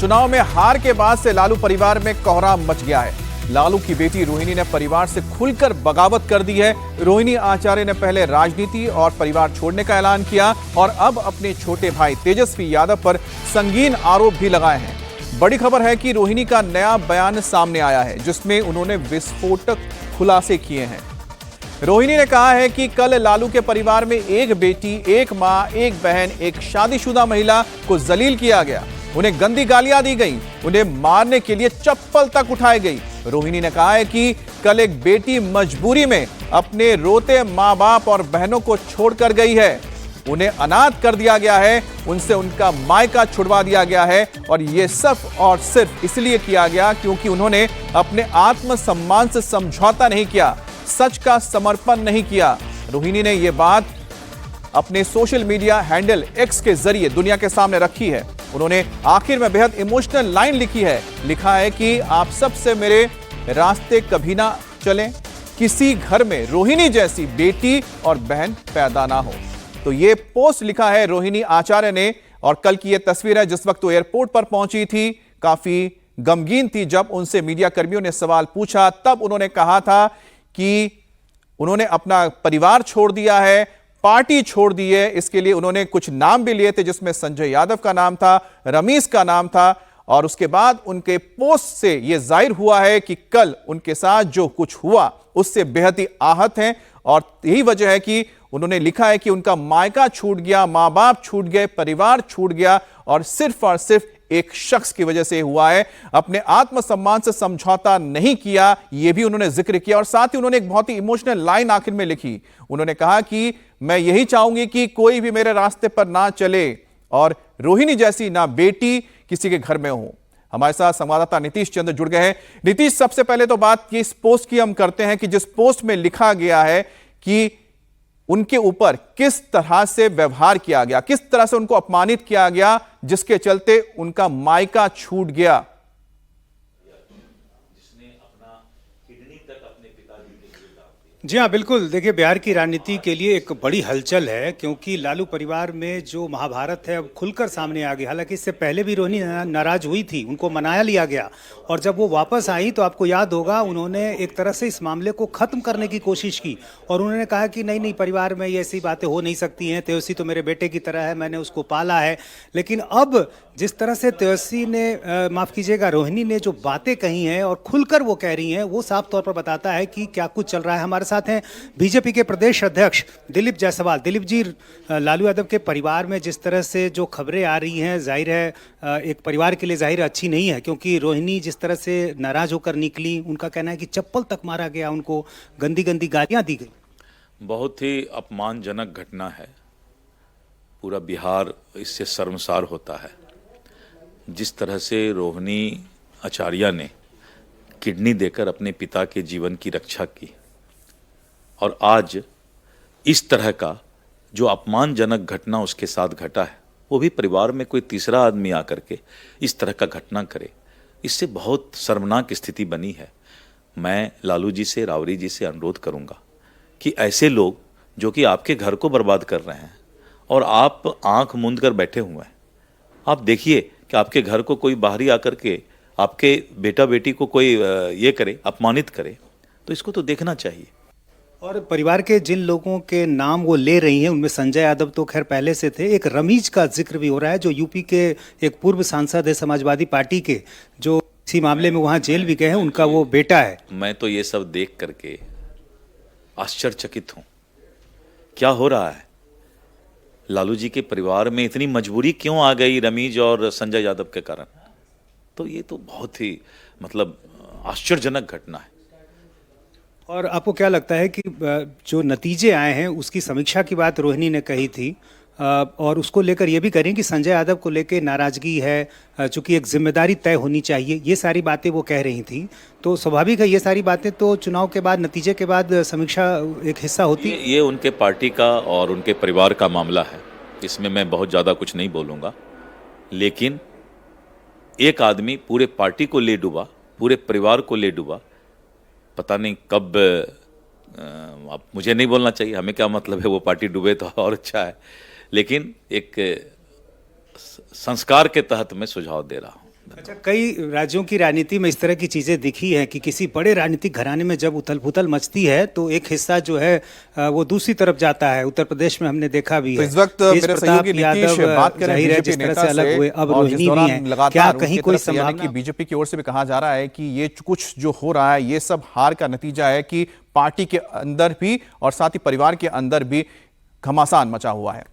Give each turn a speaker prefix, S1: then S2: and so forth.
S1: चुनाव में हार के बाद से लालू परिवार में कोहराम मच गया है। लालू की बेटी रोहिणी ने परिवार से खुलकर बगावत कर दी है। रोहिणी आचार्य ने पहले राजनीति और परिवार छोड़ने का ऐलान किया और अब अपने छोटे भाई तेजस्वी यादव पर संगीन आरोप भी लगाए हैं। बड़ी खबर है कि रोहिणी का नया बयान सामने आया है, जिसमें उन्होंने विस्फोटक खुलासे किए हैं। रोहिणी ने कहा है कि कल लालू के परिवार में एक बेटी, एक मां, एक बहन, एक शादीशुदा महिला को जलील किया गया। उन्हें गंदी गालियां दी गई, उन्हें मारने के लिए चप्पल तक उठाई गई। रोहिणी ने कहा है कि कल एक बेटी मजबूरी में अपने रोते मां बाप और बहनों को छोड़कर गई है। उन्हें अनाथ कर दिया गया है, उनसे उनका मायका छुड़वा दिया गया है और यह सब और सिर्फ इसलिए किया गया क्योंकि उन्होंने अपने आत्मसम्मान से समझौता नहीं किया, सच का समर्पण नहीं किया। रोहिणी ने यह बात अपने सोशल मीडिया हैंडल एक्स के जरिए दुनिया के सामने रखी है। उन्होंने आखिर में बेहद इमोशनल लाइन लिखी है। लिखा है कि आप सबसे मेरे रास्ते कभी ना चलें, किसी घर में रोहिणी जैसी बेटी और बहन पैदा ना हो। तो ये पोस्ट लिखा है रोहिणी आचार्य ने और कल की ये तस्वीर है जिस वक्त वो एयरपोर्ट पर पहुंची थी। काफी गमगीन थी। जब उनसे मीडिया कर्मियों ने सवाल पूछा तब उन्होंने कहा था कि उन्होंने अपना परिवार छोड़ दिया है, पार्टी छोड़ दी है। इसके लिए उन्होंने कुछ नाम भी लिए थे, जिसमें संजय यादव का नाम था, रमेश का नाम था। और उसके बाद उनके पोस्ट से यह जाहिर हुआ है कि कल उनके साथ जो कुछ हुआ उससे बेहद ही आहत हैं और यही वजह है कि उन्होंने लिखा है कि उनका मायका छूट गया, मां बाप छूट गए, परिवार छूट गया और सिर्फ एक शख्स की वजह से हुआ है। अपने आत्मसम्मान से समझौता नहीं किया, यह भी उन्होंने जिक्र किया और साथ ही उन्होंने एक बहुत ही इमोशनल लाइन आखिर में लिखी। उन्होंने कहा कि मैं यही चाहूंगी कि कोई भी मेरे रास्ते पर ना चले और रोहिणी जैसी ना बेटी किसी के घर में हो। हमारे साथ संवाददाता नीतीश चंद्र जुड़ गए हैं। नीतीश, सबसे पहले तो बात ये इस पोस्ट की हम करते हैं कि जिस पोस्ट में लिखा गया है कि उनके ऊपर किस तरह से व्यवहार किया गया, किस तरह से उनको अपमानित किया गया, जिसके चलते उनका मायका छूट गया।
S2: जी हाँ, बिल्कुल। देखिए, बिहार की राजनीति के लिए एक बड़ी हलचल है क्योंकि लालू परिवार में जो महाभारत है अब खुलकर सामने आ गई। हालांकि इससे पहले भी रोहिणी नाराज हुई थी, उनको मनाया लिया गया और जब वो वापस आई तो आपको याद होगा उन्होंने एक तरह से इस मामले को ख़त्म करने की कोशिश की और उन्होंने कहा कि नहीं, परिवार में ये ऐसी बातें हो नहीं सकती हैं, तेजस्वी तो मेरे बेटे की तरह है, मैंने उसको पाला है। लेकिन अब जिस तरह से तेजस्वी ने माफ़ कीजिएगा, रोहिणी ने जो बातें कही हैं और खुलकर वो कह रही हैं, वो साफ तौर पर बताता है कि क्या कुछ चल रहा है। हमारे साथ हैं बीजेपी के प्रदेश अध्यक्ष दिलीप जायसवाल। दिलीप जी, लालू यादव के परिवार में जिस तरह से जो खबरें आ रही हैं, जाहिर है एक परिवार के लिए जाहिर अच्छी नहीं है क्योंकि रोहिणी जिस तरह से नाराज होकर निकली, उनका कहना है कि चप्पल तक मारा गया, उनको गंदी गंदी गालियां दी गई।
S3: बहुत ही अपमानजनक घटना है। पूरा बिहार इससे शर्मसार होता है। जिस तरह से रोहिणी आचार्य ने किडनी देकर अपने पिता के जीवन की रक्षा की और आज इस तरह का जो अपमानजनक घटना उसके साथ घटा है, वो भी परिवार में कोई तीसरा आदमी आकर के इस तरह का घटना करे, इससे बहुत शर्मनाक स्थिति बनी है। मैं लालू जी से, रावरी जी से अनुरोध करूंगा कि ऐसे लोग जो कि आपके घर को बर्बाद कर रहे हैं और आप आंख मूंद कर बैठे हुए हैं, आप देखिए कि आपके घर को कोई बाहरी आकर के आपके बेटा बेटी को कोई ये करे, अपमानित करे, तो इसको तो देखना चाहिए।
S2: और परिवार के जिन लोगों के नाम वो ले रही हैं उनमें संजय यादव तो खैर पहले से थे, एक रमेश का जिक्र भी हो रहा है जो यूपी के एक पूर्व सांसद है समाजवादी पार्टी के, जो इसी मामले में वहाँ जेल भी गए हैं, उनका वो बेटा है।
S3: मैं तो ये सब देख करके आश्चर्यचकित हूँ। क्या हो रहा है? लालू जी के परिवार में इतनी मजबूरी क्यों आ गई रमेश और संजय यादव के कारण? तो ये तो बहुत ही आश्चर्यजनक घटना है।
S2: और आपको क्या लगता है कि जो नतीजे आए हैं उसकी समीक्षा की बात रोहिणी ने कही थी और उसको लेकर ये भी करें कि संजय यादव को लेकर नाराजगी है, चूंकि एक जिम्मेदारी तय होनी चाहिए, ये सारी बातें वो कह रही थी। तो स्वाभाविक है ये सारी बातें तो चुनाव के बाद, नतीजे के बाद समीक्षा एक हिस्सा होती है।
S3: ये उनके पार्टी का और उनके परिवार का मामला है, इसमें मैं बहुत ज़्यादा कुछ नहीं बोलूँगा। लेकिन एक आदमी पूरे पार्टी को ले डूबा, पूरे परिवार को ले डूबा, पता नहीं कब, अब मुझे नहीं बोलना चाहिए, हमें क्या मतलब है, वो पार्टी डूबे तो और अच्छा है। लेकिन एक संस्कार के तहत मैं सुझाव दे रहा हूँ।
S2: अच्छा, कई राज्यों की राजनीति में इस तरह की चीजें दिखी हैं कि किसी बड़े राजनीतिक घराने में जब उथल पुथल मचती है तो एक हिस्सा जो है वो दूसरी तरफ जाता है। उत्तर प्रदेश में हमने देखा भी
S1: तो
S2: है।
S1: इस वक्त
S2: तेज
S1: मेरे
S2: प्रताप
S1: सहयोगी नीतीश
S2: यादव
S1: बात करें
S2: जाहिर है
S1: बीजेपी
S2: जिस तरह
S1: नेता
S2: से अलग हुए, अब
S1: और जिस
S2: रोहिणी भी
S1: दौरान
S2: हैं। क्या
S1: लगातार
S2: कहीं
S1: उनकी
S2: कोई
S1: तरफ से यानी कि
S2: संभावना?
S1: बीजेपी की ओर से भी कहा जा रहा है कि ये कुछ जो हो रहा है ये सब हार का नतीजा है कि पार्टी के अंदर भी और साथ ही परिवार के अंदर भी घमासान मचा हुआ है।